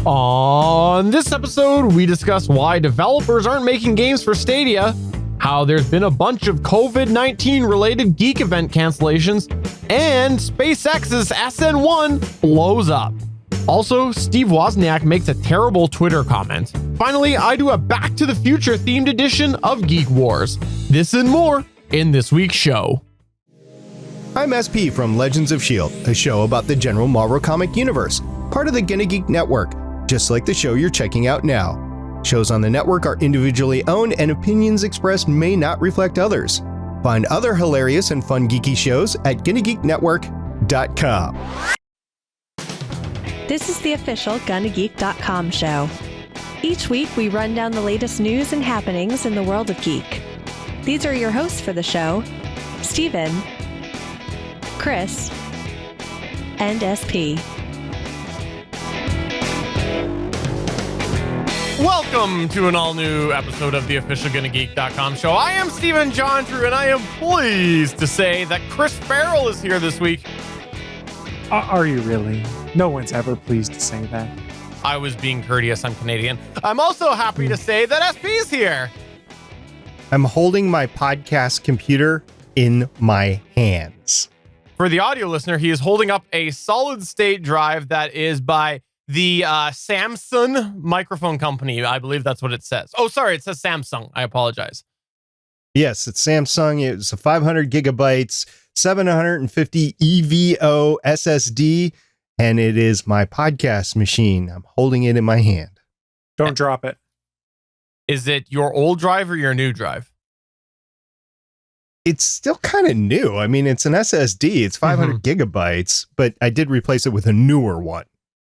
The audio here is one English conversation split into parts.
On this episode, we discuss why developers aren't making games for Stadia, how there's been a bunch of COVID-19 related geek event cancellations, and SpaceX's SN1 blows up. Also, Steve Wozniak makes a terrible Twitter comment. Finally, I do a Back to the Future themed edition of Geek Wars. This and more in this week's show. I'm SP from Legends of S.H.I.E.L.D., a show about the general Marvel comic universe, part of the Gonna Geek Network, just like the show you're checking out now. Shows on the network are individually owned and opinions expressed may not reflect others. Find other hilarious and fun geeky shows at GonnaGeekNetwork.com. This is the official GonnaGeek.com show. Each week, we run down the latest news and happenings in the world of geek. These are your hosts for the show, Steven, Chris, and SP. Welcome to an all-new episode of the official GonnaGeek.com show. I am Steven John Drew, and I am pleased to say that Chris Farrell is here this week. Are you really? No one's ever pleased to say that. I was being courteous. I'm Canadian. I'm also happy to say that SP's here. I'm holding my podcast computer in my hands. For the audio listener, he is holding up a solid-state drive that is by the Samsung microphone company. I believe that's what it says. Oh, sorry, it says Samsung. I apologize. Yes, it's Samsung. It's a 500 gigabytes, 750 EVO SSD, and it is my podcast machine. I'm holding it in my hand. Don't drop it. Is it your old drive or your new drive? It's still kind of new. I mean, it's an SSD. It's 500 gigabytes, but I did replace it with a newer one.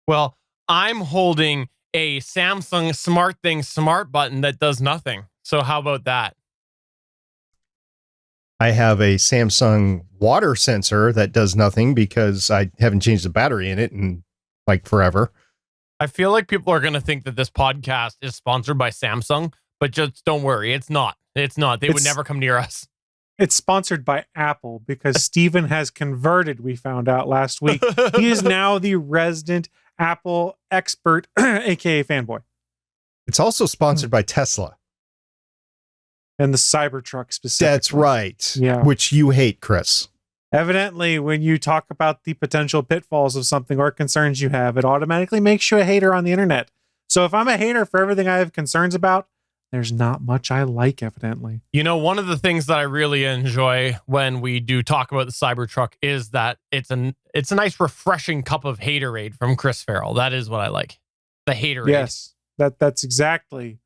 Well, I'm holding a Samsung SmartThings smart button that does nothing. So how about that? I have a Samsung water sensor that does nothing because I haven't changed the battery in it in like forever. I feel like people are going to think that this podcast is sponsored by Samsung, but just don't worry. It's not. It's not. They would never come near us. It's sponsored by Apple because Steven has converted, we found out last week. He is now the resident Apple expert, aka fanboy. It's also sponsored by Tesla. And the Cybertruck specifically. That's right. Yeah. Which you hate, Chris. Evidently, when you talk about the potential pitfalls of something or concerns you have, it automatically makes you a hater on the internet. So if I'm a hater for everything I have concerns about, there's not much I like, evidently. You know, one of the things that I really enjoy when we do talk about the Cybertruck is that it's a nice, refreshing cup of haterade from Chris Farrell. That is what I like. The haterade. Yes, that's exactly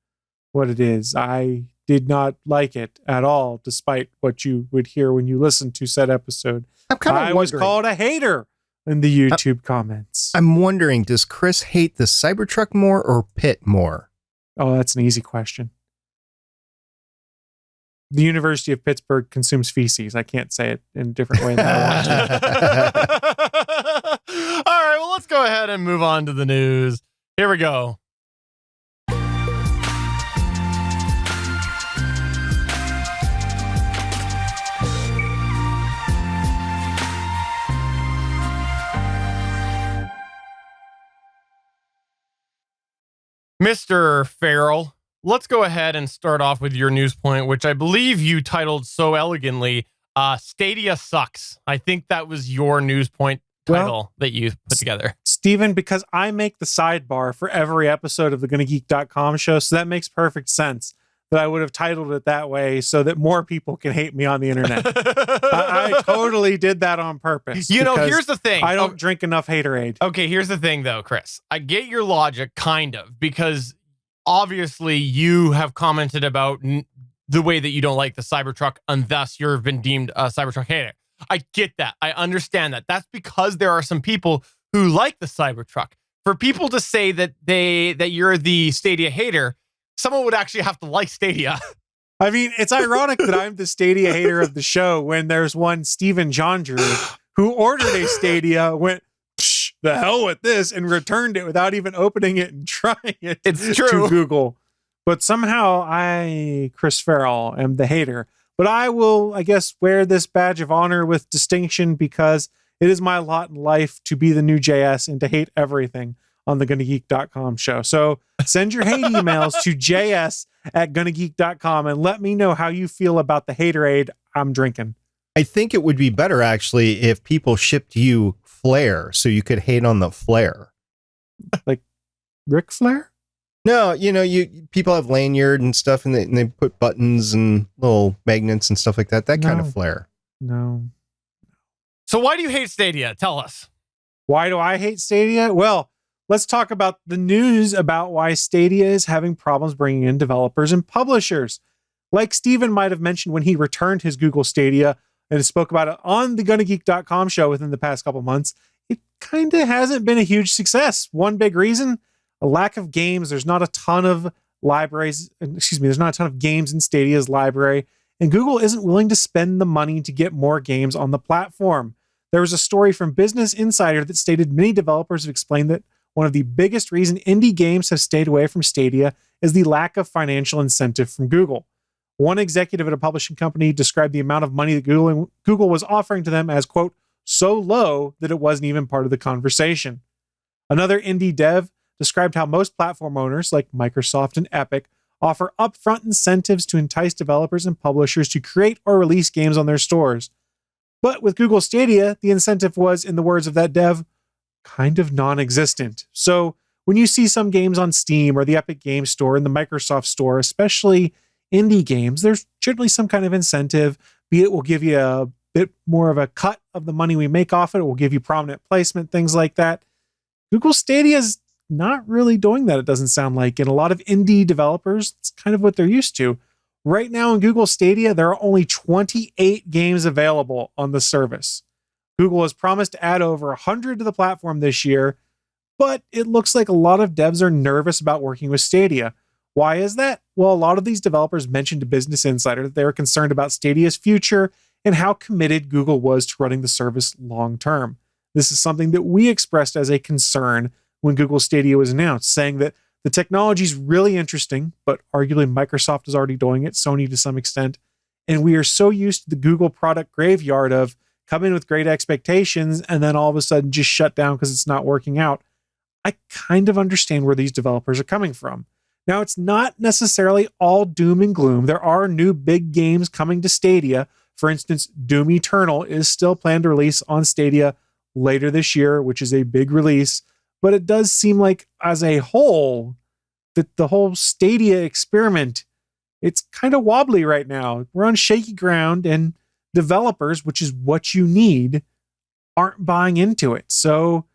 what it is. I did not like it at all, despite what you would hear when you listen to said episode. I was called a hater in the YouTube comments. I'm wondering, does Chris hate the Cybertruck more or Pitt more? Oh, that's an easy question. The University of Pittsburgh consumes feces. I can't say it in a different way than I want to. All right, well, let's go ahead and move on to the news. Here we go. Mr. Farrell, let's go ahead and start off with your news point, which I believe you titled so elegantly, Stadia Sucks. I think that was your news point title that you put together. Steven, because I make the sidebar for every episode of the GonnaGeek.com show, so that makes perfect sense that I would have titled it that way so that more people can hate me on the internet. I totally did that on purpose. You know, here's the thing. I don't drink enough haterade. Okay, here's the thing, though, Chris. I get your logic, kind of, because obviously you have commented about the way that you don't like the Cybertruck, and thus you've been deemed a Cybertruck hater. I get that. I understand that. That's because there are some people who like the Cybertruck. For people to say that you're the Stadia hater, someone would actually have to like Stadia. I mean, it's ironic that I'm the Stadia hater of the show when there's one Steven John Drew who ordered a Stadia, went, the hell with this, and returned it without even opening it and trying it. It's true. To Google. But somehow I, Chris Farrell, am the hater. But I will, I guess, wear this badge of honor with distinction because it is my lot in life to be the new JS and to hate everything. on the GonnaGeek.com show. So send your hate emails to js@GonnaGeek.com and let me know how you feel about the haterade I'm drinking. I think it would be better actually if people shipped you Flair so you could hate on the Flair. Like Ric Flair? No, people have lanyard and stuff, and they put buttons and little magnets and stuff like that. That kind of Flair. No. So why do you hate Stadia? Tell us. Why do I hate Stadia? Well, let's talk about the news about why Stadia is having problems bringing in developers and publishers. Like Steven might have mentioned when he returned his Google Stadia and spoke about it on the GonnaGeek.com show within the past couple months, it kind of hasn't been a huge success. One big reason, a lack of games. There's not a ton of there's not a ton of games in Stadia's library, and Google isn't willing to spend the money to get more games on the platform. There was a story from Business Insider that stated many developers have explained that one of the biggest reasons indie games have stayed away from Stadia is the lack of financial incentive from Google. One executive at a publishing company described the amount of money that Google was offering to them as, quote, so low that it wasn't even part of the conversation. Another indie dev described how most platform owners like Microsoft and Epic offer upfront incentives to entice developers and publishers to create or release games on their stores. But with Google Stadia, the incentive was, in the words of that dev, kind of non-existent. So when you see some games on Steam or the Epic Games Store and the Microsoft Store, especially indie games, there's generally some kind of incentive, be it will give you a bit more of a cut of the money we make off it, will give you prominent placement, things like that. Google Stadia is not really doing that, it doesn't sound like. And a lot of indie developers, it's kind of what they're used to. Right now in Google Stadia, there are only 28 games available on the service. Google has promised to add over 100 to the platform this year, but it looks like a lot of devs are nervous about working with Stadia. Why is that? Well, a lot of these developers mentioned to Business Insider that they were concerned about Stadia's future and how committed Google was to running the service long term. This is something that we expressed as a concern when Google Stadia was announced, saying that the technology is really interesting, but arguably Microsoft is already doing it, Sony to some extent, and we are so used to the Google product graveyard of come in with great expectations and then all of a sudden just shut down because it's not working out. I kind of understand where these developers are coming from. Now, it's not necessarily all doom and gloom. There are new big games coming to Stadia. For instance, Doom Eternal is still planned to release on Stadia later this year, which is a big release. But it does seem like, as a whole, that the whole Stadia experiment, it's kind of wobbly right now. We're on shaky ground, and developers, which is what you need, aren't buying into it. So,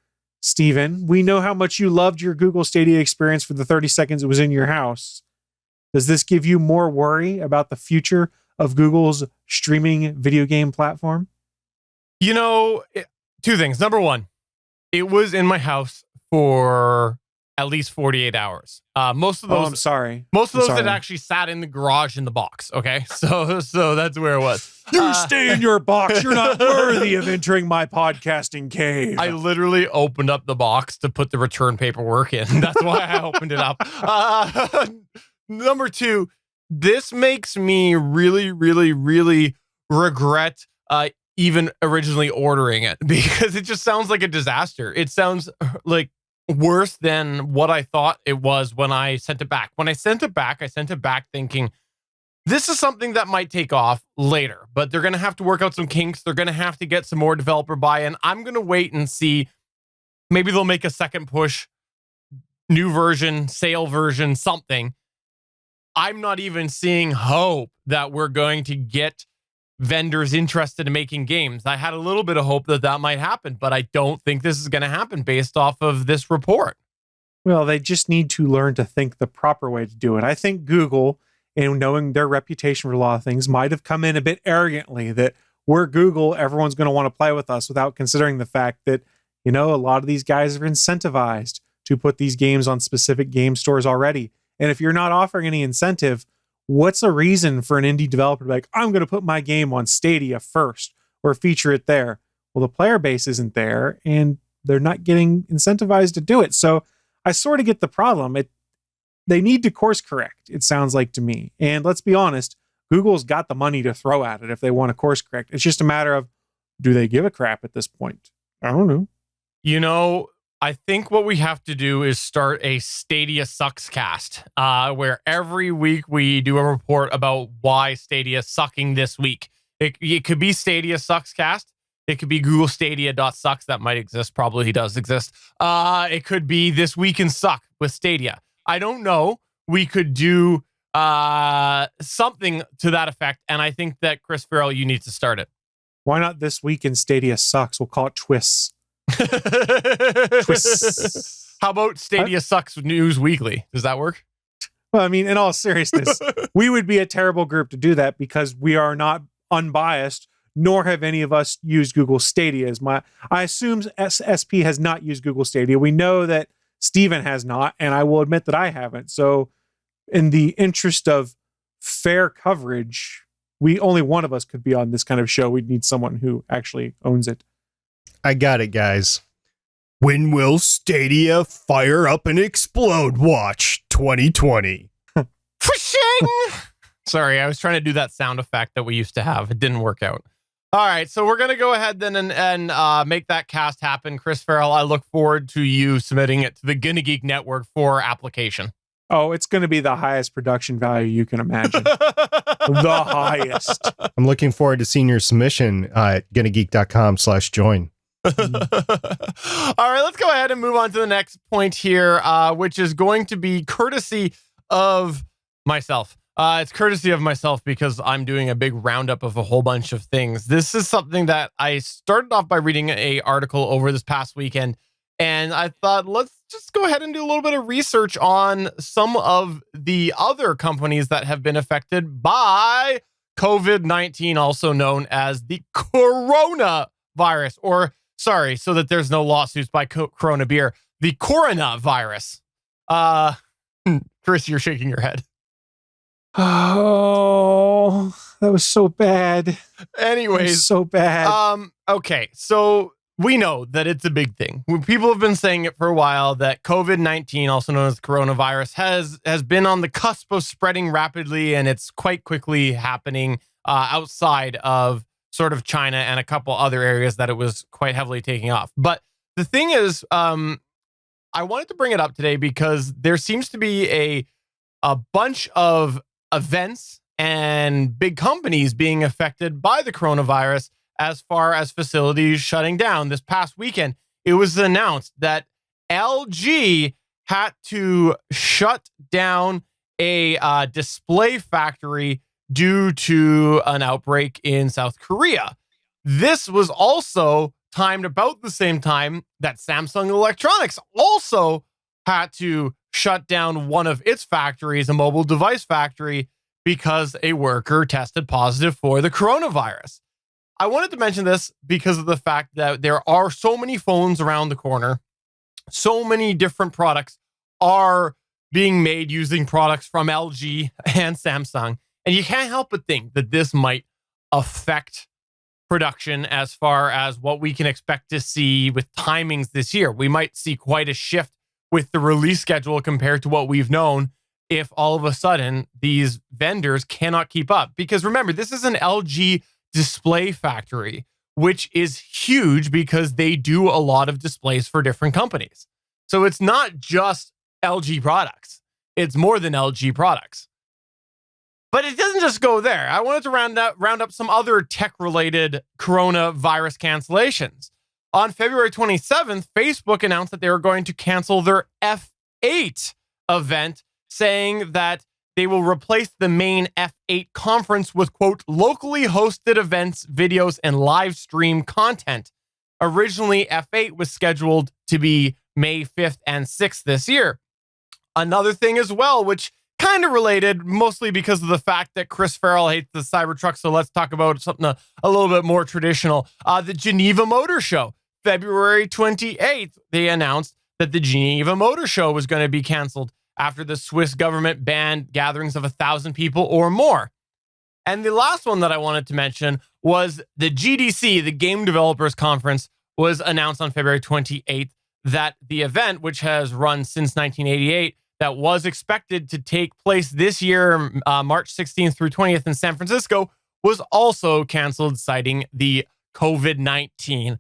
Steven, we know how much you loved your Google Stadia experience for the 30 seconds it was in your house. Does this give you more worry about the future of Google's streaming video game platform? Two things. Number one, it was in my house for at least 48 hours. Most of those. Oh, I'm sorry. Most of those had actually sat in the garage in the box. Okay, so that's where it was. You stay in your box. You're not worthy of entering my podcasting cave. I literally opened up the box to put the return paperwork in. That's why I opened it up. Number two, this makes me really, really, really regret even originally ordering it, because it just sounds like a disaster. It sounds like worse than what I thought it was when I sent it back. When I sent it back thinking, this is something that might take off later, but they're going to have to work out some kinks. They're going to have to get some more developer buy-in. I'm going to wait and see. Maybe they'll make a second push, new version, sale version, something. I'm not even seeing hope that we're going to get vendors interested in making games. I had a little bit of hope that might happen, but I don't think this is going to happen based off of this report. Well, they just need to learn to think the proper way to do it. I think Google, and knowing their reputation for a lot of things, might have come in a bit arrogantly that we're Google, everyone's going to want to play with us, without considering the fact that, a lot of these guys are incentivized to put these games on specific game stores already. And if you're not offering any incentive, what's a reason for an indie developer to be like, I'm going to put my game on Stadia first or feature it there? Well, the player base isn't there and they're not getting incentivized to do it. So I sort of get the problem. They need to course correct, it sounds like to me. And let's be honest, Google's got the money to throw at it if they want to course correct. It's just a matter of, do they give a crap at this point? I don't know. I think what we have to do is start a Stadia Sucks cast, where every week we do a report about why Stadia is sucking this week. It could be Stadia Sucks cast. It could be Google Stadia.sucks. That might exist. Probably does exist. It could be This Week in Suck with Stadia. I don't know. We could do something to that effect. And I think that, Chris Farrell, you need to start it. Why not This Week in Stadia Sucks? We'll call it Twists. Twists. How about Stadia Sucks News Weekly? Does that work? Well, I mean, in all seriousness, we would be a terrible group to do that because we are not unbiased, nor have any of us used Google Stadia. I assume SP has not used Google Stadia. We know that Steven has not, and I will admit that I haven't. So in the interest of fair coverage, only one of us could be on this kind of show. We'd need someone who actually owns it. I got it, guys. When will Stadia fire up and explode? Watch 2020. Sorry, I was trying to do that sound effect that we used to have. It didn't work out. All right, so we're going to go ahead then and make that cast happen. Chris Farrell, I look forward to you submitting it to the Gonna Geek Network for application. Oh, it's going to be the highest production value you can imagine. The highest. I'm looking forward to seeing your submission at gonnageek.com/join. All right, let's go ahead and move on to the next point here, which is going to be courtesy of myself. It's courtesy of myself because I'm doing a big roundup of a whole bunch of things. This is something that I started off by reading an article over this past weekend, and I thought, let's just go ahead and do a little bit of research on some of the other companies that have been affected by COVID-19, also known as the coronavirus, or sorry, so that there's no lawsuits by Corona Beer, the coronavirus. Chris, you're shaking your head. Oh, that was so bad. Anyways, so bad. Okay, so we know that it's a big thing. People have been saying it for a while that COVID-19, also known as coronavirus, has been on the cusp of spreading rapidly, and it's quite quickly happening outside of sort of China and a couple other areas that it was quite heavily taking off. But the thing is, I wanted to bring it up today because there seems to be a bunch of events and big companies being affected by the coronavirus as far as facilities shutting down. This past weekend, it was announced that LG had to shut down a display factory due to an outbreak in South Korea. This was also timed about the same time that Samsung Electronics also had to shut down one of its factories, a mobile device factory, because a worker tested positive for the coronavirus. I wanted to mention this because of the fact that there are so many phones around the corner. So many different products are being made using products from LG and Samsung. And you can't help but think that this might affect production as far as what we can expect to see with timings this year. We might see quite a shift with the release schedule compared to what we've known if all of a sudden these vendors cannot keep up. Because remember, this is an LG display factory, which is huge because they do a lot of displays for different companies. So it's not just LG products. It's more than LG products. But it doesn't just go there. I wanted to round up some other tech-related coronavirus cancellations. On February 27th, Facebook announced that they were going to cancel their F8 event, saying that they will replace the main F8 conference with, quote, locally hosted events, videos, and live stream content. Originally, F8 was scheduled to be May 5th and 6th this year. Another thing as well, which kind of related, mostly because of the fact that Chris Farrell hates the Cybertruck, so let's talk about something a little bit more traditional. The Geneva Motor Show. February 28th, they announced that the Geneva Motor Show was going to be canceled after the Swiss government banned gatherings of 1,000 people or more. And the last one that I wanted to mention was the GDC, the Game Developers Conference, was announced on February 28th that the event, which has run since 1988, that was expected to take place this year, March 16th through 20th in San Francisco, was also canceled, citing the COVID-19.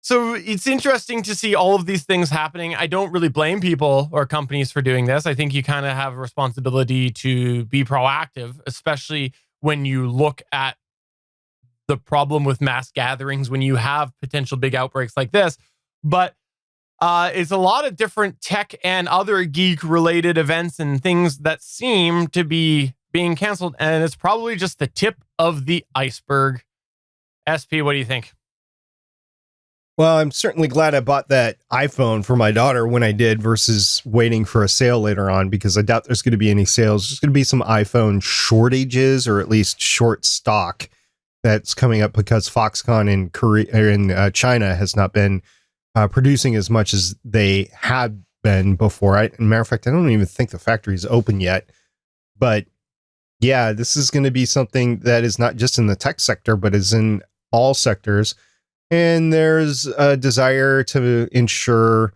So it's interesting to see all of these things happening. I don't really blame people or companies for doing this. I think you kind of have a responsibility to be proactive, especially when you look at the problem with mass gatherings when you have potential big outbreaks like this. But it's a lot of different tech and other geek related events and things that seem to be being canceled. And it's probably just the tip of the iceberg. SP, what do you think? Well, I'm certainly glad I bought that iPhone for my daughter when I did versus waiting for a sale later on, because I doubt there's going to be any sales. There's going to be some iPhone shortages, or at least short stock that's coming up because Foxconn in Korea or in China has not been producing as much as they had been before. Matter of fact, I don't even think the factory's open yet. But yeah, this is going to be something that is not just in the tech sector, but is in all sectors. And there's a desire to ensure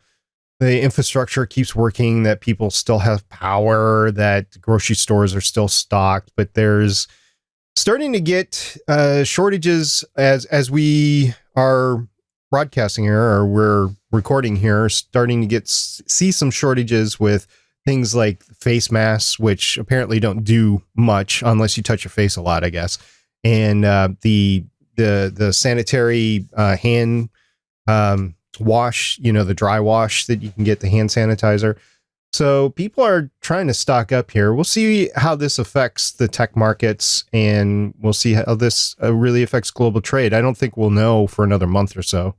the infrastructure keeps working, that people still have power, that grocery stores are still stocked, but there's starting to get shortages as we are broadcasting here, or we're recording here, starting to see some shortages with things like face masks, which apparently don't do much unless you touch your face a lot, I guess. And the sanitary hand wash, the dry wash that you can get, the hand sanitizer. So people are trying to stock up here. We'll see how this affects the tech markets, and we'll see how this really affects global trade. I don't think we'll know for another month or so.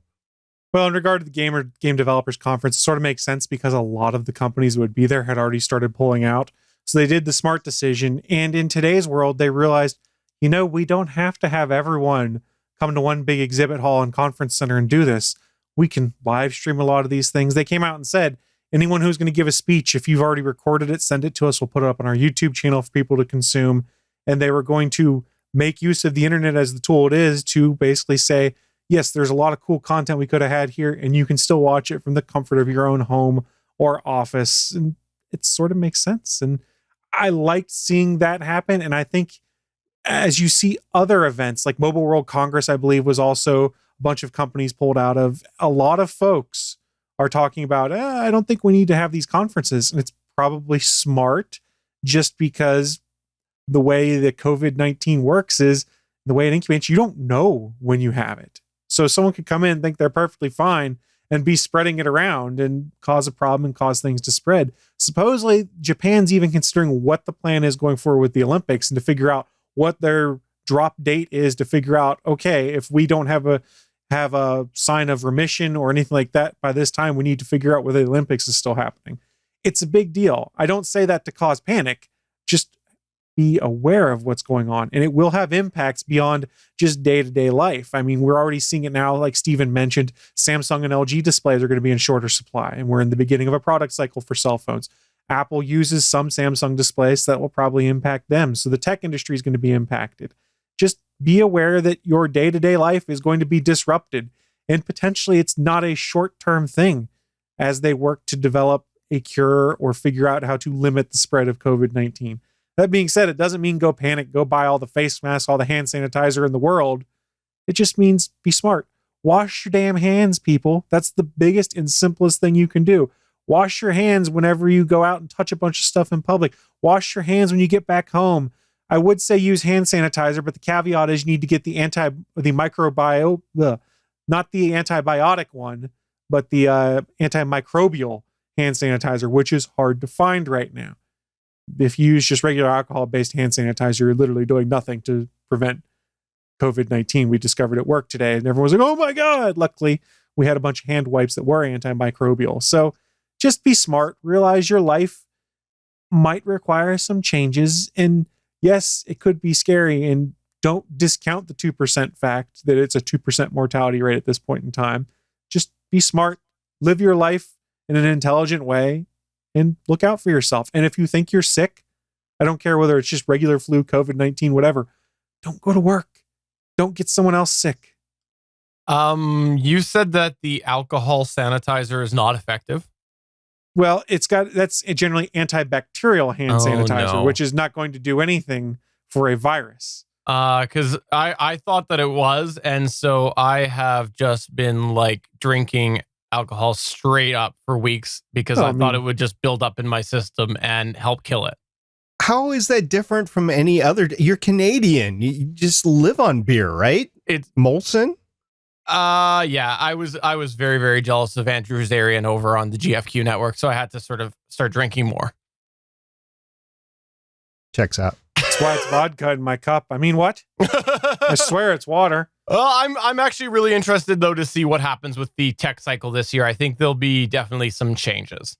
Well, in regard to the Game Developers Conference, it sort of makes sense because a lot of the companies that would be there had already started pulling out. So they did the smart decision. And in today's world, they realized, we don't have to have everyone come to one big exhibit hall and conference center and do this. We can live stream a lot of these things. They came out and said, anyone who's going to give a speech, if you've already recorded it, send it to us. We'll put it up on our YouTube channel for people to consume. And they were going to make use of the internet as the tool it is to basically say, yes, there's a lot of cool content we could have had here, and you can still watch it from the comfort of your own home or office. And it sort of makes sense. And I liked seeing that happen. And I think as you see other events like Mobile World Congress, I believe, was also a bunch of companies pulled out of. A lot of folks are talking about, I don't think we need to have these conferences. And it's probably smart, just because the way that COVID-19 works is the way it incubates, you don't know when you have it. So someone could come in and think they're perfectly fine and be spreading it around and cause a problem and cause things to spread. Supposedly, Japan's even considering what the plan is going forward with the Olympics, and to figure out what their drop date is, to figure out, okay, if we don't have a sign of remission or anything like that by this time, we need to figure out whether the Olympics is still happening. It's a big deal. I don't say that to cause panic, just be aware of what's going on, and it will have impacts beyond just day-to-day life. I mean, we're already seeing it now. Like Steven mentioned, Samsung and LG displays are going to be in shorter supply, and we're in the beginning of a product cycle for cell phones. Apple uses some Samsung displays that will probably impact them. So the tech industry is going to be impacted. Just be aware that your day-to-day life is going to be disrupted, and potentially it's not a short-term thing as they work to develop a cure or figure out how to limit the spread of COVID-19. That being said, it doesn't mean go panic, go buy all the face masks, all the hand sanitizer in the world. It just means be smart. Wash your damn hands, people. That's the biggest and simplest thing you can do. Wash your hands whenever you go out and touch a bunch of stuff in public. Wash your hands when you get back home. I would say use hand sanitizer, but the caveat is you need to get the not the antibiotic one, but the antimicrobial hand sanitizer, which is hard to find right now. If you use just regular alcohol-based hand sanitizer, you're literally doing nothing to prevent COVID-19. We discovered at work today, and everyone was like, oh my God. Luckily, we had a bunch of hand wipes that were antimicrobial. So just be smart. Realize your life might require some changes. And yes, it could be scary. And don't discount the 2% fact that it's a 2% mortality rate at this point in time. Just be smart. Live your life in an intelligent way, and look out for yourself. And if you think you're sick, I don't care whether it's just regular flu, COVID-19, whatever, don't go to work. Don't get someone else sick. You said that the alcohol sanitizer is not effective. Well, that's generally antibacterial hand sanitizer, which is not going to do anything for a virus. Because I thought that it was, and so I have just been like drinking alcohol straight up for weeks because I thought it would just build up in my system and help kill it. How is that different from any other? You're Canadian. You just live on beer, right? It's Molson. Yeah, I was very, very jealous of Andrew Zarian over on the GFQ network, so I had to sort of start drinking more. Checks out. That's why it's vodka in my cup. I mean, what? I swear it's water. I'm actually really interested though to see what happens with the tech cycle this year. I think there'll be definitely some changes.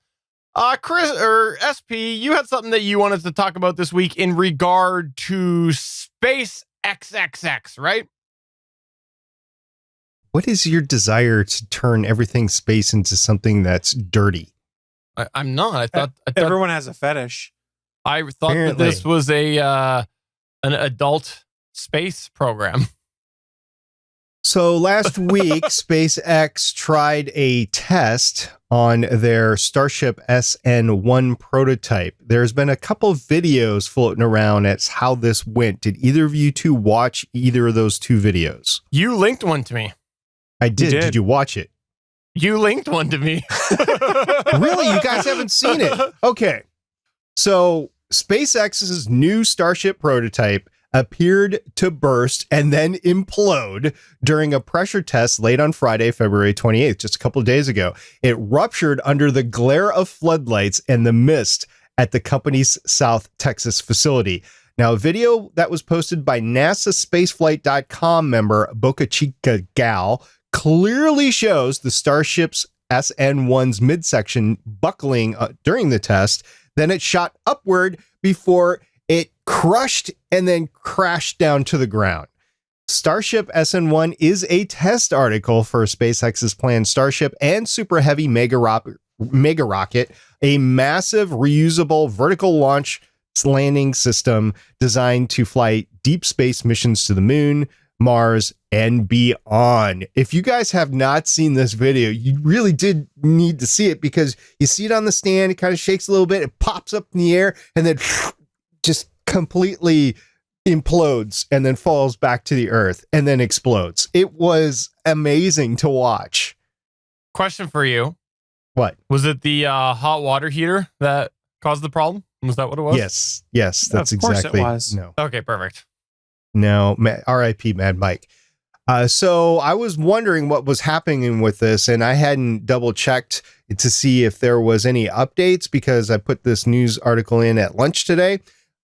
Chris or SP, you had something that you wanted to talk about this week in regard to Space XXX, right? What is your desire to turn everything space into something that's dirty? I'm not. I thought Everyone has a fetish. I thought that this was an adult space program. So last week, SpaceX tried a test on their Starship SN1 prototype. There's been a couple of videos floating around as how this went. Did either of you two watch either of those two videos? You linked one to me. I did. Did you watch it? You linked one to me. Really? You guys haven't seen it? Okay. So SpaceX's new Starship prototype appeared to burst and then implode during a pressure test late on Friday, February 28th, just a couple of days ago. It ruptured under the glare of floodlights and the mist at the company's South Texas facility. Now, a video that was posted by NASA Spaceflight.com member Boca Chica Gal clearly shows the Starship's SN1's midsection buckling during the test. Then it shot upward before it crushed and then crashed down to the ground. Starship SN1 is a test article for SpaceX's planned Starship and Super Heavy mega rocket, a massive reusable vertical launch landing system designed to fly deep space missions to the moon, Mars, and beyond. If you guys have not seen this video, you really did need to see it because you see it on the stand, it kind of shakes a little bit, it pops up in the air, and then just completely implodes and then falls back to the earth and then explodes. It was amazing to watch. Question for you. What? Was it the hot water heater that caused the problem? Was that what it was? Yes, that's exactly. It was. No. Okay, perfect. No, RIP Mad Mike. So I was wondering what was happening with this, and I hadn't double checked to see if there was any updates because I put this news article in at lunch today.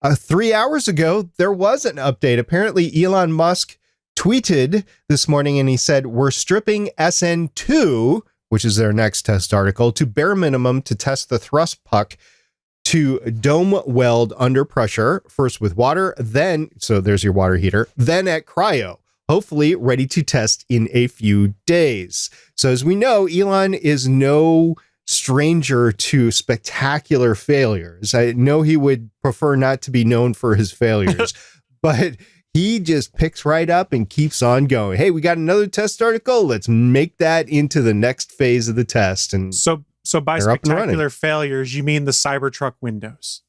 3 hours ago, there was an update. Apparently, Elon Musk tweeted this morning and he said, "We're stripping SN2, which is their next test article, to bare minimum to test the thrust puck to dome weld under pressure, first with water, then," so there's your water heater, "then at cryo, hopefully ready to test in a few days." So as we know, Elon is no stranger to spectacular failures. I know he would prefer not to be known for his failures, but he just picks right up and keeps on going. Hey, we got another test article. Let's make that into the next phase of the test. And so by spectacular failures, you mean the Cybertruck windows?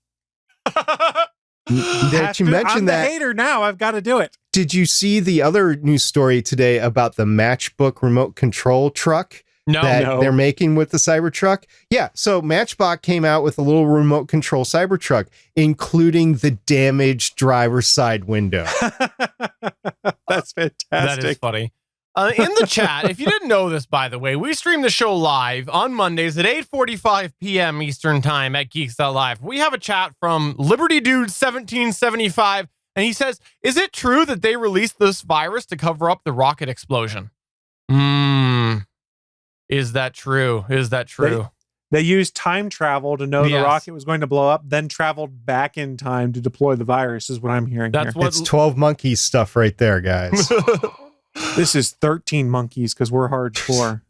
That you mentioned I'm that. the hater now. I've got to do it. Did you see the other news story today about the Matchbook remote control truck? No. They're making with the Cybertruck? Yeah, so Matchbox came out with a little remote control Cybertruck, including the damaged driver's side window. That's fantastic. That is funny. In the chat, if you didn't know this, by the way, we stream the show live on Mondays at 8:45 p.m. Eastern Time at Geeks.live. We have a chat from Liberty Dude 1775, and he says, "Is it true that they released this virus to cover up the rocket explosion?" Is that true? Is that true? They used time travel to know the rocket was going to blow up, then traveled back in time to deploy the virus, is what I'm hearing. That's here. It's 12 Monkeys stuff right there, guys. This is 13 Monkeys because we're hardcore.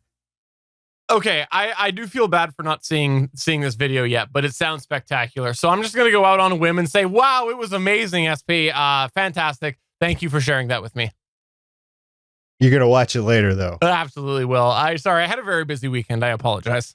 Okay, I do feel bad for not seeing this video yet, but it sounds spectacular. So I'm just going to go out on a whim and say, wow, it was amazing, SP. Fantastic. Thank you for sharing that with me. You're going to watch it later, though. Absolutely will. Sorry, I had a very busy weekend. I apologize.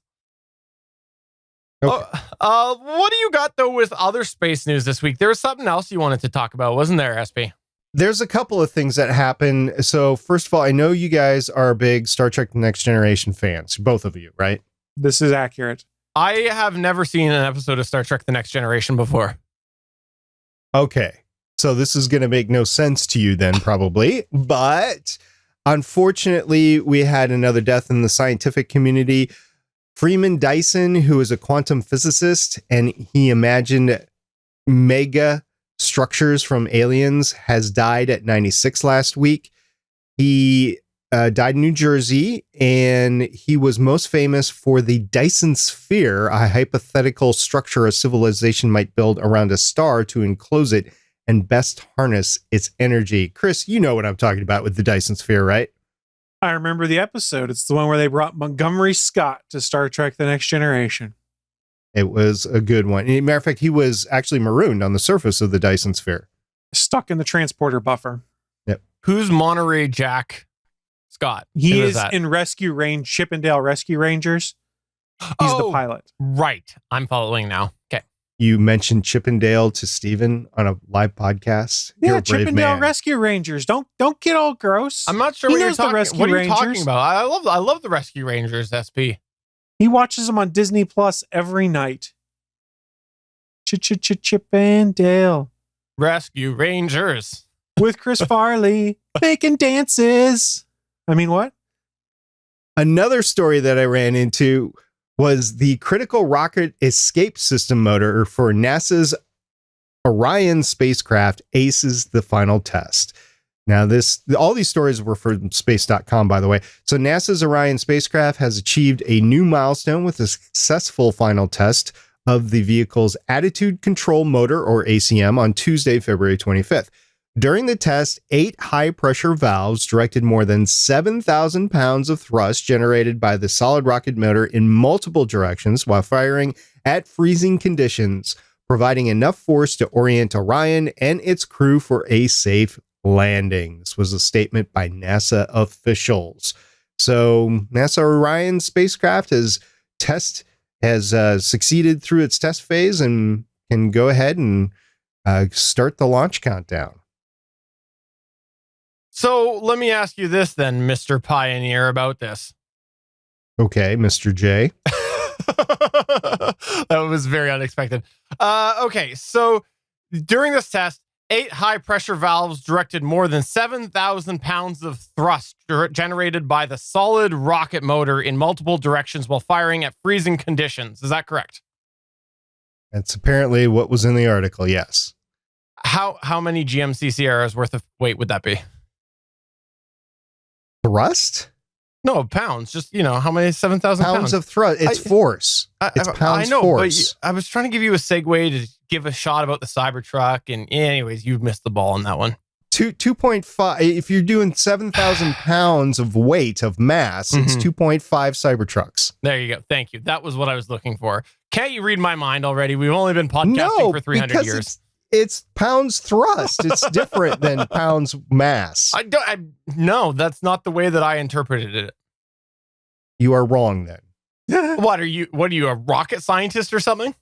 Okay. What do you got, though, with other space news this week? There was something else you wanted to talk about, wasn't there, SP? There's a couple of things that happen. So first of all, I know you guys are big Star Trek The Next Generation fans, both of you, right? This is accurate. I have never seen an episode of Star Trek The Next Generation before. Okay. So this is going to make no sense to you then, probably. But unfortunately, we had another death in the scientific community. Freeman Dyson, who is a quantum physicist, and he imagined mega structures from aliens, has died at 96 last week. He died in New Jersey, and he was most famous for the Dyson Sphere, a hypothetical structure a civilization might build around a star to enclose it and best harness its energy. Chris, you know what I'm talking about with the Dyson Sphere, right? I remember the episode. It's the one where they brought Montgomery Scott to Star Trek The Next Generation. It was a good one. As a matter of fact, he was actually marooned on the surface of the Dyson Sphere. Stuck in the transporter buffer. Yep. Who's Monterey Jack Scott? He Who is in Rescue Range, Chippendale Rescue Rangers. He's the pilot. Right. I'm following now. Okay. You mentioned Chippendale to Steven on a live podcast. You're Yeah, a brave Chippendale man. Rescue Rangers. Don't get all gross. I'm not sure He what you're knows the talking. Rescue What are you talking Rangers. about? I love the Rescue Rangers. SP. He watches them on Disney Plus every night. Chippendale Rescue Rangers. with Chris Farley making dances. I mean, what? Another story that I ran into was the critical rocket escape system motor for NASA's Orion spacecraft aces the final test. Now, all these stories were from space.com, by the way. So NASA's Orion spacecraft has achieved a new milestone with a successful final test of the vehicle's attitude control motor, or ACM, on Tuesday, February 25th. During the test, 8 high-pressure valves directed more than 7,000 pounds of thrust generated by the solid rocket motor in multiple directions while firing at freezing conditions, providing enough force to orient Orion and its crew for a safe landing. This was a statement by NASA officials. So NASA Orion spacecraft has succeeded through its test phase and can go ahead and start the launch countdown. So let me ask you this then, Mr. Pioneer, about this. Okay, Mr. J. That was very unexpected. Okay, so during this test, 8 high-pressure valves directed more than 7,000 pounds of thrust generated by the solid rocket motor in multiple directions while firing at freezing conditions. Is that correct? That's apparently what was in the article, yes. How many GMC Sierras worth of weight would that be? Thrust? No, pounds. Just, how many? 7,000 pounds of thrust. It's force. It's pounds I know, force. but I was trying to give you a segue to give a shot about the Cybertruck, and anyways, you missed the ball on that one. 2.5. If you're doing 7,000 pounds of weight of mass, it's 2.5 Cybertrucks. There you go. Thank you. That was what I was looking for. Can't you read my mind already? We've only been podcasting for 300 years. It's pounds thrust. It's different than pounds mass. No, that's not the way that I interpreted it. You are wrong then. What are you, a rocket scientist or something?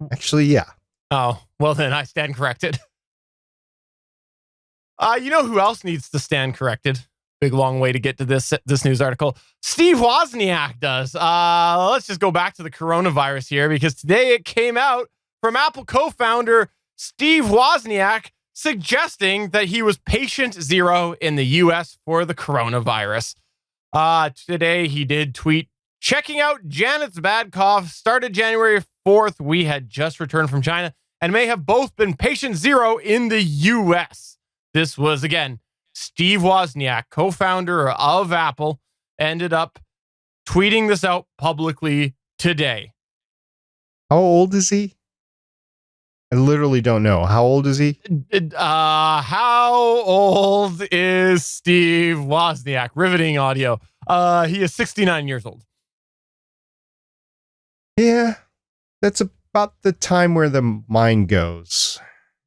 Actually, yeah. Oh, well then I stand corrected. You know who else needs to stand corrected? Big long way to get to this news article. Steve Wozniak does. Let's just go back to the coronavirus here, because today it came out from Apple co-founder Steve Wozniak suggesting that he was patient 0 in the US for the coronavirus. Today he did tweet, checking out Janet's bad cough, started January 4th. We had just returned from China and may have both been patient 0 in the US. This was, again, Steve Wozniak, co-founder of Apple, ended up tweeting this out publicly today. How old is he? I literally don't know. How old is he? How old is Steve Wozniak? Riveting audio. He is 69 years old. Yeah, that's about the time where the mind goes.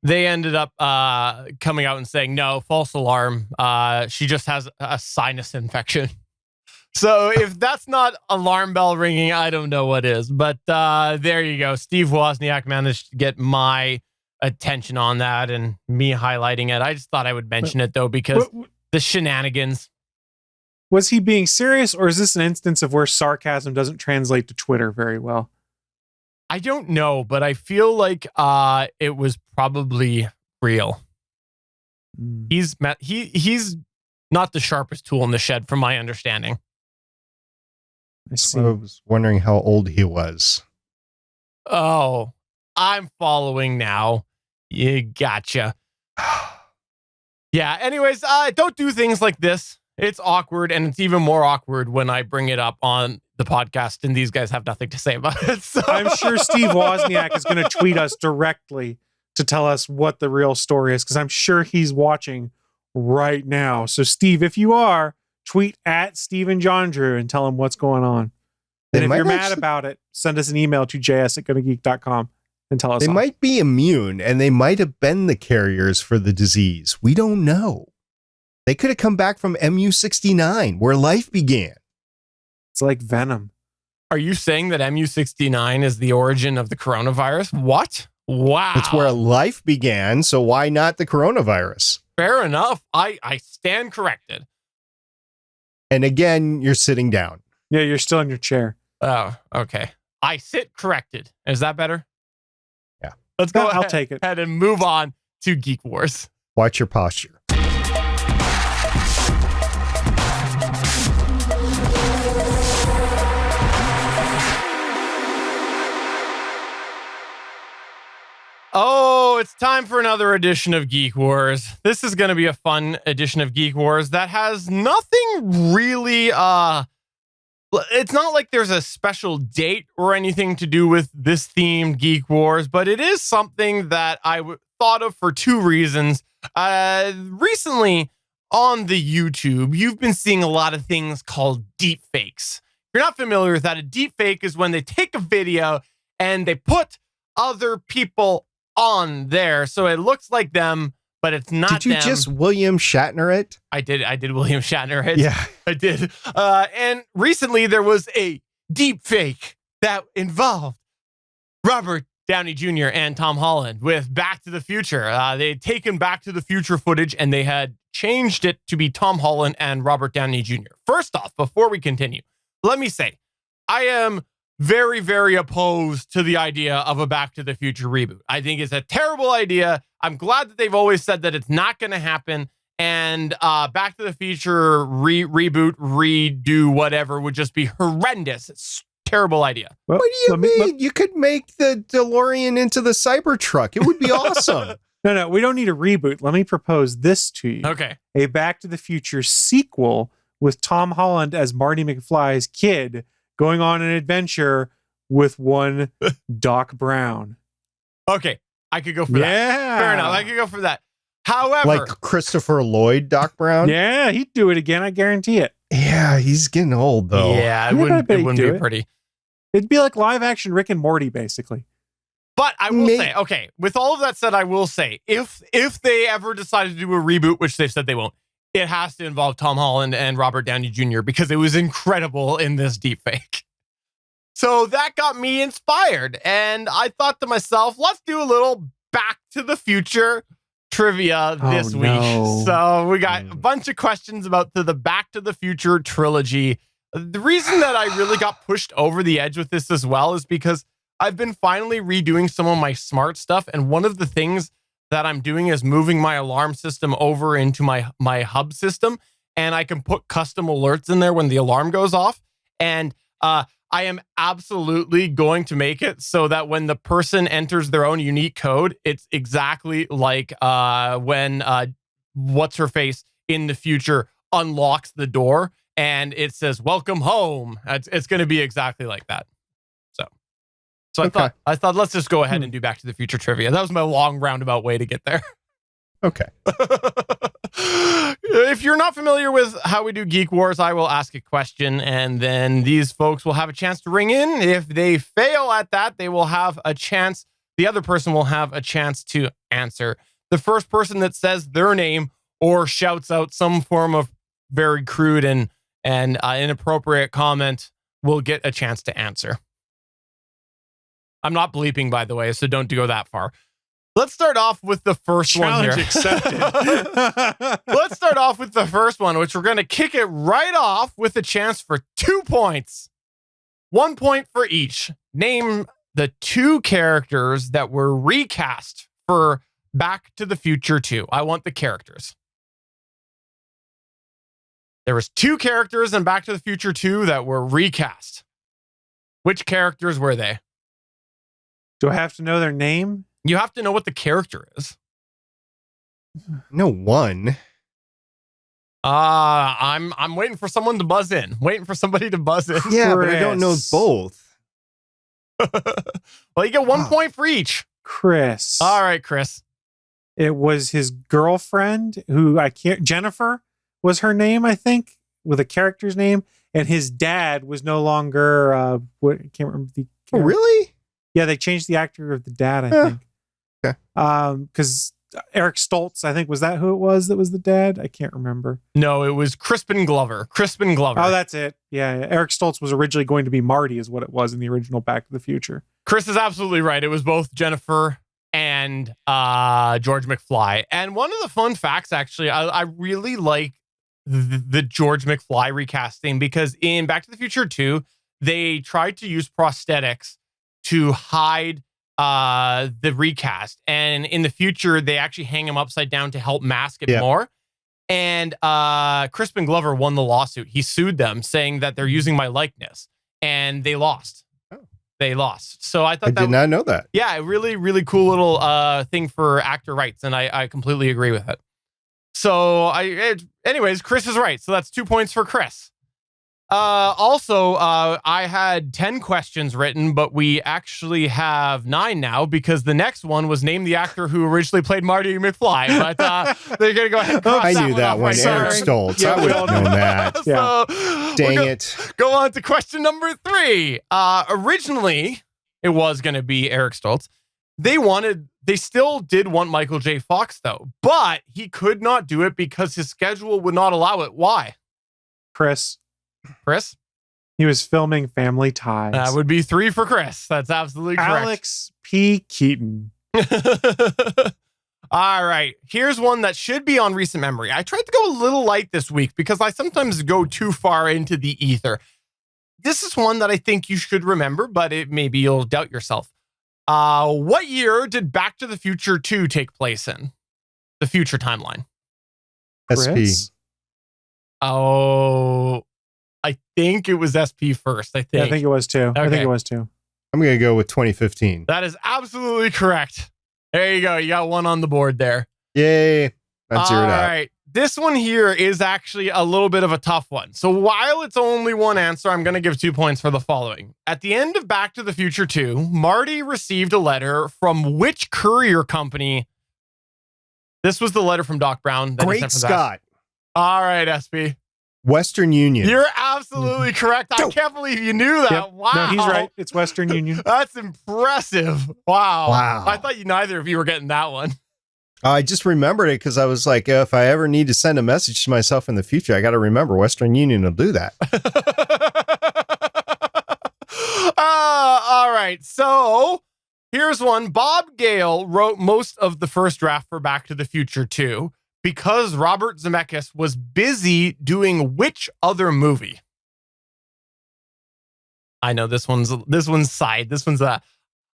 They ended up coming out and saying, no, false alarm. She just has a sinus infection. So if that's not alarm bell ringing, I don't know what is. But there you go. Steve Wozniak managed to get my attention on that and me highlighting it. I just thought I would mention it though, because the shenanigans. Was he being serious, or is this an instance of where sarcasm doesn't translate to Twitter very well? I don't know, but I feel like it was probably real. He's not the sharpest tool in the shed, from my understanding. I see. I was wondering how old he was. Oh, I'm following now. You gotcha. Yeah. Anyways, don't do things like this. It's awkward, and it's even more awkward when I bring it up on the podcast and these guys have nothing to say about it. So. I'm sure Steve Wozniak is going to tweet us directly to tell us what the real story is, because I'm sure he's watching right now. So, Steve, if you are, tweet at Steven John Drew and tell him what's going on. And if you're mad about it, send us an email to js@gonnageek.com and tell us. They might be immune, and they might have been the carriers for the disease. We don't know. They could have come back from MU69, where life began. It's like Venom. Are you saying that MU69 is the origin of the coronavirus? What? Wow. It's where life began, so why not the coronavirus? Fair enough. I stand corrected. And again, you're sitting down. Yeah, you're still in your chair. Oh, okay. I sit corrected. Is that better? Yeah. Let's go I'll take it. ahead and move on to Geek Wars. Watch your posture. Oh, it's time for another edition of Geek Wars. This is going to be a fun edition of Geek Wars that has nothing really, it's not like there's a special date or anything to do with this themed Geek Wars, but it is something that I thought of for two reasons. Recently on the YouTube, you've been seeing a lot of things called deepfakes. If you're not familiar with that, a deepfake is when they take a video and they put other people on there, so it looks like them, but it's not them. Did you just William Shatner it? I did William Shatner it. Yeah. I did. And recently there was a deep fake that involved Robert Downey Jr. and Tom Holland with Back to the Future. They had taken Back to the Future footage and they had changed it to be Tom Holland and Robert Downey Jr. First off, before we continue, let me say, I am very, very opposed to the idea of a Back to the Future reboot. I think it's a terrible idea. I'm glad that they've always said that it's not going to happen. And Back to the Future reboot, redo, whatever would just be horrendous. It's a terrible idea. What do you mean? You could make the DeLorean into the Cybertruck. It would be awesome. No, we don't need a reboot. Let me propose this to you. Okay. A Back to the Future sequel with Tom Holland as Marty McFly's kid, going on an adventure with one Doc Brown. Okay, I could go for that. Fair enough. I could go for that. However, like Christopher Lloyd, Doc Brown. Yeah, he'd do it again. I guarantee it. Yeah, he's getting old though. Yeah, it wouldn't be pretty. It'd be like live action Rick and Morty, basically. But I will say, okay, with all of that said, I will say, if they ever decided to do a reboot, which they've said they won't, it has to involve Tom Holland and Robert Downey Jr. because it was incredible in this deepfake. So that got me inspired. And I thought to myself, let's do a little Back to the Future trivia this week. So we got a bunch of questions about the Back to the Future trilogy. The reason that I really got pushed over the edge with this as well is because I've been finally redoing some of my smart stuff. And one of the things that I'm doing is moving my alarm system over into my hub system, and I can put custom alerts in there when the alarm goes off. And I am absolutely going to make it so that when the person enters their own unique code, it's exactly like when what's her face in the future unlocks the door and it says "Welcome home." It's going to be exactly like that. So okay. I thought let's just go ahead and do Back to the Future trivia. That was my long roundabout way to get there. Okay. If you're not familiar with how we do Geek Wars, I will ask a question and then these folks will have a chance to ring in. If they fail at that, they will have a chance. The other person will have a chance to answer. The first person that says their name or shouts out some form of very crude and inappropriate comment will get a chance to answer. I'm not bleeping, by the way, so don't go that far. Let's start off with the first one Challenge here. accepted. Let's start off with the first one, which we're going to kick it right off with a chance for 2 points. 1 point for each. Name the 2 characters that were recast for Back to the Future 2. I want the characters. There was 2 characters in Back to the Future 2 that were recast. Which characters were they? Do I have to know their name? You have to know what the character is. No one. I'm waiting for someone to buzz in. Waiting for somebody to buzz in. Yeah, but I don't know Chris. both. Well, you get 1 Wow. point for each. Chris. All right, Chris. It was his girlfriend who I can't, Jennifer was her name, I think, with a character's name. And his dad was no longer, I can't remember the. Oh, really? Yeah, they changed the actor of the dad, I Yeah. think. Okay. Because Eric Stoltz, I think, was that who it was that was the dad? I can't remember. No, it was Crispin Glover. Crispin Glover. Oh, that's it. Yeah, Eric Stoltz was originally going to be Marty, is what it was in the original Back to the Future. Chris is absolutely right. It was both Jennifer and George McFly. And one of the fun facts, actually, I really like the George McFly recasting because in Back to the Future 2, they tried to use prosthetics to hide the recast. And in the future, they actually hang him upside down to help mask it Yeah. more. And Crispin Glover won the lawsuit. He sued them saying that they're using my likeness. And they lost. Oh. They lost. So I thought I that did not know that. yeah, a really, really cool little thing for actor rights, and I completely agree with it. So anyways, Chris is right. So that's 2 points for Chris. Also, I had 10 questions written, but we actually have 9 now because the next one was name the actor who originally played Marty McFly. But they're gonna go ahead and cross I that knew one that off one. right Eric there. Stoltz. Yeah, I we would all have known know. that. So Dang we'll it. go on to question number 3. Originally, it was going to be Eric Stoltz. They still did want Michael J. Fox, though, but he could not do it because his schedule would not allow it. Why? Chris, Chris? he was filming Family Ties. That would be 3 for Chris. That's absolutely correct. Alex P. Keaton. All right. Here's one that should be on recent memory. I tried to go a little light this week because I sometimes go too far into the ether. This is one that I think you should remember, but maybe you'll doubt yourself. What year did Back to the Future 2 take place in? The future timeline. SP. Chris? Oh, I think it was SP first. I think. Yeah, I think it was too. I Okay. think it was too. I'm going to go with 2015. That is absolutely correct. There you go. You got one on the board there. Yay. That's zeroed All out. right. This one here is actually a little bit of a tough one. So while it's only one answer, I'm going to give 2 points for the following. At the end of Back to the Future 2, Marty received a letter from which courier company? This was the letter from Doc Brown. that he Great sent for that. Scott. All right, SP. Western Union. You're absolutely correct. I can't believe you knew that. Yep. Wow. No, he's right. It's Western Union. That's impressive. Wow. Wow. I thought neither of you were getting that one. I just remembered it because I was like, if I ever need to send a message to myself in the future, I got to remember Western Union will do that. All right. So here's one. Bob Gale wrote most of the first draft for Back to the Future 2 because Robert Zemeckis was busy doing which other movie? I know this one's side. This one's a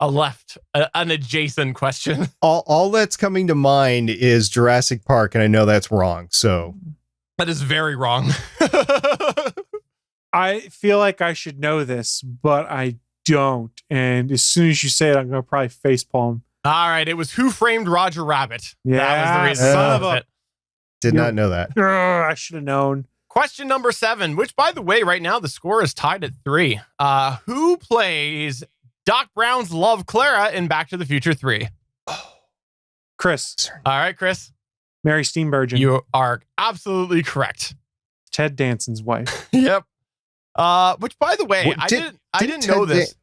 left, an adjacent question. All that's coming to mind is Jurassic Park, and I know that's wrong. So That is very wrong. I feel like I should know this, but I don't. And as soon as you say it, I'm going to probably facepalm. All right. It was Who Framed Roger Rabbit. That was Yeah, the reason. son That of was a- it. did Yeah. not know that. I should have known. Question number 7, which, by the way, right now the score is tied at 3. Who plays Doc Brown's love Clara in Back to the Future 3? Chris, All right, Chris, Mary Steenburgen, you are absolutely correct. Ted Danson's wife. Yep. Which, by the way, What- I did- didn't did know Ted this.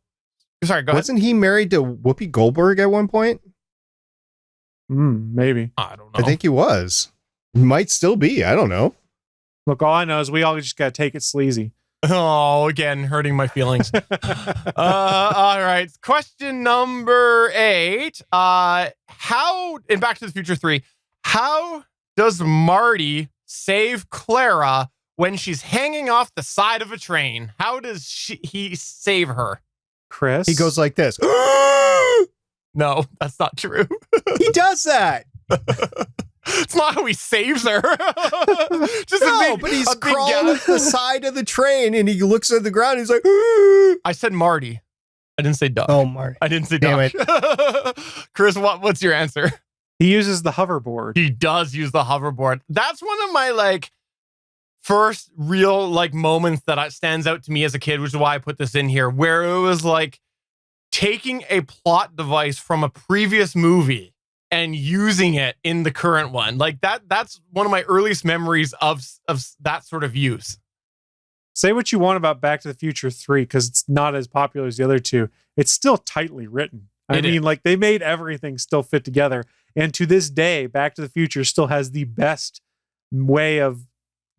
Sorry, go ahead. Wasn't he married to Whoopi Goldberg at one point? Maybe. I don't know. I think he was. He might still be. I don't know. Look, all I know is we all just got to take it sleazy. Oh, again, hurting my feelings. All right. Question number 8. How, in Back to the Future 3, how does Marty save Clara when she's hanging off the side of a train? How does he save her? Chris? He goes like this. No, that's not true. He does that. It's not how he saves her. Just No, but he's crawling up the side of the train and he looks at the ground. And he's like, I said Marty. I didn't say Doug. oh, Marty. I didn't say Damn Doug. Chris, what's your answer? He uses the hoverboard. He does use the hoverboard. That's one of my first real moments that stands out to me as a kid, which is why I put this in here, where it was taking a plot device from a previous movie and using it in the current one. That's one of my earliest memories of that sort of use. Say what you want about Back to the Future 3, because it's not as popular as the other two. It's still tightly written. I mean, they made everything still fit together. And to this day, Back to the Future still has the best way of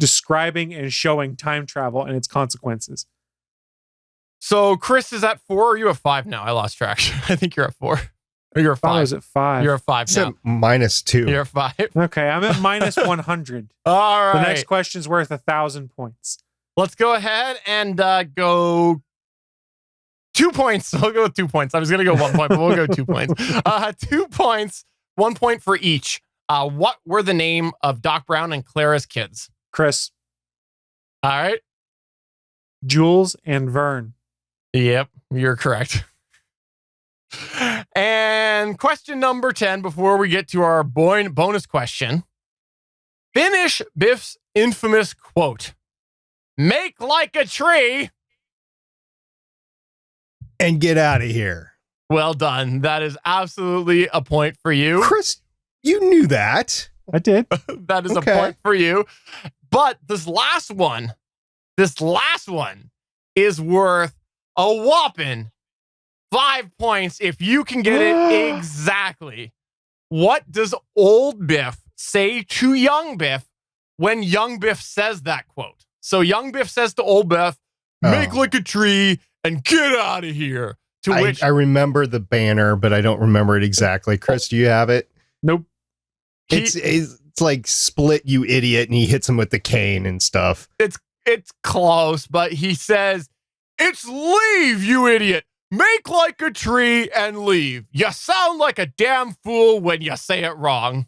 describing and showing time travel and its consequences. So Chris is at 4, or are you at 5 now? I lost track. I think you're at 4. Or you're at 5. I was at 5. You're at 5 now. -2. You're at 5. Okay, I'm at minus 100. All right. The next question's worth 1,000 points. Let's go ahead and go 2 points. We'll go with 2 points. I was going to go 1 point, but we'll go 2 points. 2 points, 1 point for each. What were the name of Doc Brown and Clara's kids? Chris, All right. Jules, and Vern. Yep, you're correct. And question number 10, before we get to our bonus question. Finish Biff's infamous quote. Make like a tree. And get out of here. Well done. That is absolutely a point for you. Chris, you knew that. I did. That is Okay. a point for you. But this last one is worth a whopping 5 points if you can get it exactly. What does old Biff say to young Biff when young Biff says that quote? So young Biff says to old Biff, make like a tree and get out of here. To which I remember the banner, but I don't remember it exactly. Chris, do you have it? Nope. It's like Split, you idiot, and he hits him with the cane and stuff. It's close, but he says, it's leave, you idiot. Make like a tree and leave. You sound like a damn fool when you say it wrong.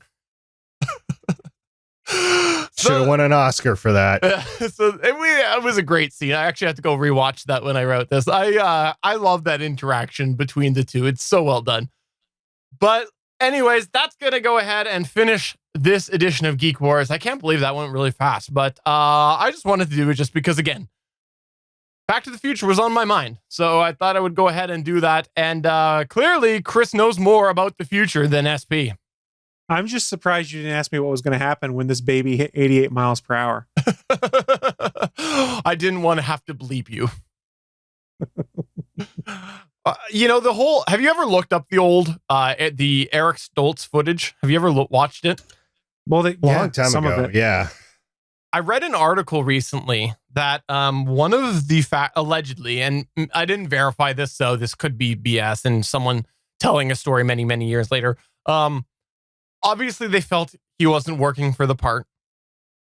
Should have won an Oscar for that. It was a great scene. I actually had to go rewatch that when I wrote this. I love that interaction between the two. It's so well done. But anyways, that's going to go ahead and finish this edition of Geek Wars. I can't believe that went really fast, but I just wanted to do it just because, again, Back to the Future was on my mind. So I thought I would go ahead and do that. And clearly, Chris knows more about the future than SP. I'm just surprised you didn't ask me what was going to happen when this baby hit 88 miles per hour. I didn't want to have to bleep you. Have you ever looked up the old, the Eric Stoltz footage? Have you ever watched it? Well, Long time some ago, of it. yeah. I read an article recently that one of the allegedly, and I didn't verify this, so this could be BS and someone telling a story many, many years later. Obviously, they felt he wasn't working for the part,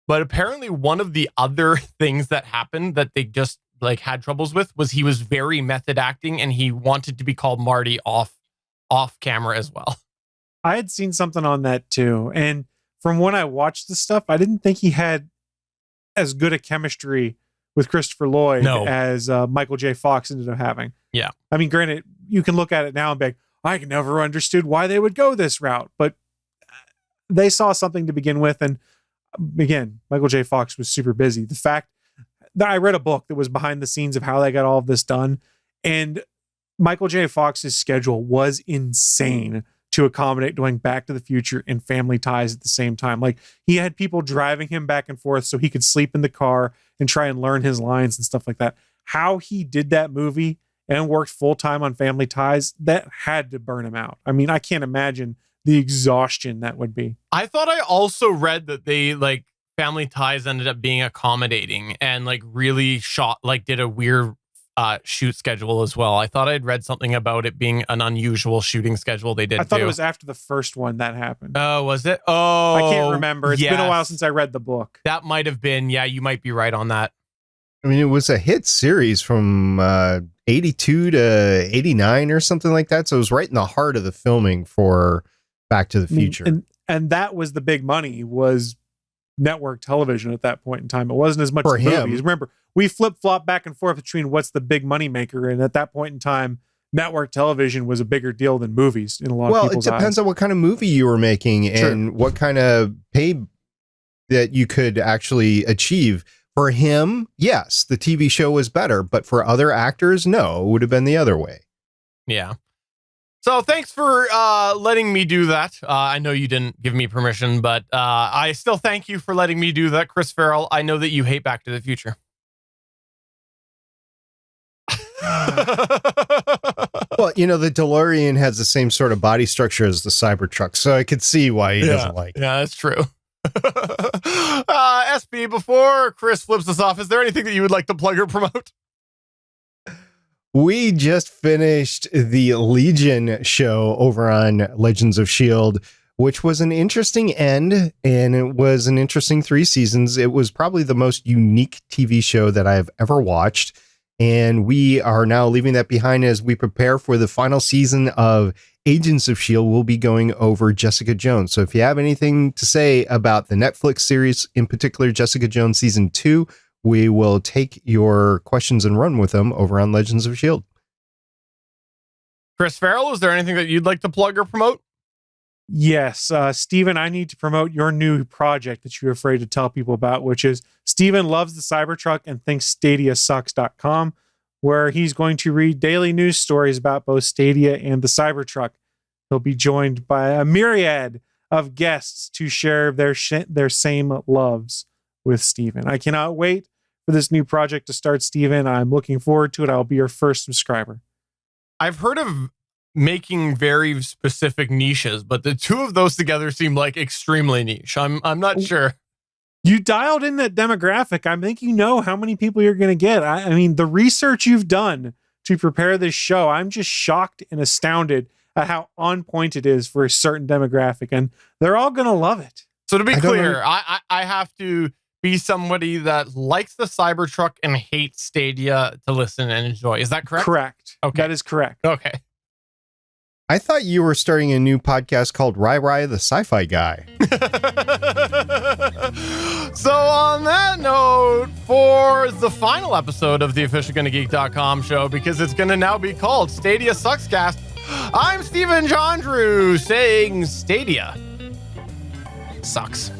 but apparently one of the other things that happened that they just had troubles with was he was very method acting and he wanted to be called Marty off camera as well. I had seen something on that too, and from when I watched the stuff, I didn't think he had as good a chemistry with Christopher Lloyd as Michael J. Fox ended up having. Yeah. I mean, granted, you can look at it now and be like, I never understood why they would go this route, but they saw something to begin with. And again, Michael J. Fox was super busy. The fact that I read a book that was behind the scenes of how they got all of this done, and Michael J. Fox's schedule was insane to accommodate doing Back to the Future and Family Ties at the same time. Like, he had people driving him back and forth so he could sleep in the car and try and learn his lines and stuff like that. How he did that movie and worked full time on Family Ties, that had to burn him out. I mean, I can't imagine the exhaustion that would be. I thought I also read that they Family Ties ended up being accommodating and like really did a weird shoot schedule as well. I thought I'd read something about it being an unusual shooting schedule they did. I thought it was after the first one that happened. Oh, was it? Oh, I can't remember. It's yes. been a while since I read the book. That might have been. Yeah, you might be right on that. I mean, it was a hit series from 82 to 89 or something like that. So it was right in the heart of the filming for Back to the Future. And that was the big money, was network television at that point in time. It wasn't as much For as him. movies. Remember, we flip-flop back and forth between what's the big money maker, and at that point in time, network television was a bigger deal than movies in a lot of people's eyes. Well, it depends on what kind of movie you were making and what kind of pay that you could actually achieve. For him, yes, the TV show was better, but for other actors, no, it would have been the other way. Yeah. So thanks for letting me do that. I know you didn't give me permission, but I still thank you for letting me do that, Chris Farrell. I know that you hate Back to the Future. Well, the DeLorean has the same sort of body structure as the Cybertruck, so I could see why he doesn't like it. Yeah, that's true. SB, before Chris flips us off, is there anything that you would like to plug or promote? We just finished the Legion show over on Legends of S.H.I.E.L.D., which was an interesting end, and it was an interesting 3 seasons. It was probably the most unique TV show that I've ever watched, and we are now leaving that behind as we prepare for the final season of Agents of S.H.I.E.L.D. We'll be going over Jessica Jones. So if you have anything to say about the Netflix series, in particular Jessica Jones Season 2, we will take your questions and run with them over on Legends of S.H.I.E.L.D. Chris Farrell, is there anything that you'd like to plug or promote? Yes, Steven, I need to promote your new project that you're afraid to tell people about, which is Steven Loves the Cybertruck and Thinks Stadia Sucks.com, where he's going to read daily news stories about both Stadia and the Cybertruck. He'll be joined by a myriad of guests to share their same loves with Steven. I cannot wait for this new project to start, Steven. I'm looking forward to it. I'll be your first subscriber. I've heard of making very specific niches, but the two of those together seem like extremely niche. I'm not sure. You dialed in that demographic. I think you know how many people you're going to get. I mean, the research you've done to prepare this show, I'm just shocked and astounded at how on point it is for a certain demographic, and they're all going to love it. So to be clear, I have to be somebody that likes the Cybertruck and hates Stadia to listen and enjoy. Is that correct? Correct. Okay. That is correct. Okay. I thought you were starting a new podcast called Rai the Sci-Fi Guy. So on that note, for the final episode of the official GonnaGeek.com show, because it's going to now be called Stadia Suckscast, I'm Stephen Jondrew saying Stadia sucks.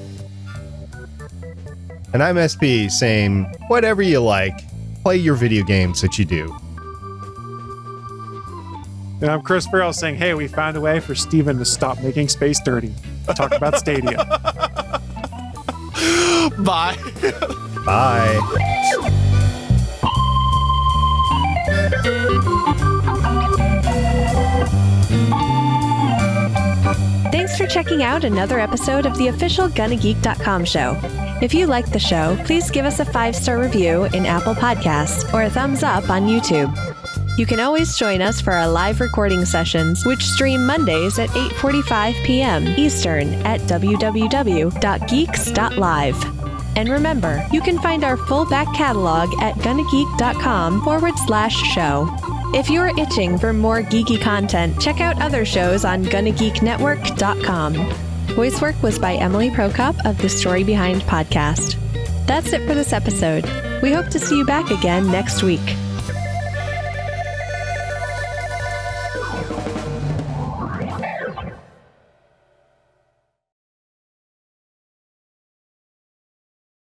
And I'm SP saying, whatever you like, play your video games that you do. And I'm Chris Farrell saying, hey, we found a way for Steven to stop making space dirty. Talk about Stadia. Bye. Bye. Thanks for checking out another episode of the official GonnaGeek.com show. If you like the show, please give us a 5-star review in Apple Podcasts or a thumbs up on YouTube. You can always join us for our live recording sessions, which stream Mondays at 8:45 p.m. Eastern at www.geeks.live. And remember, you can find our full back catalog at GonnaGeek.com/show. If you're itching for more geeky content, check out other shows on GonnaGeekNetwork.com. Voice work was by Emily Prokop of the Story Behind podcast. That's it for this episode. We hope to see you back again next week.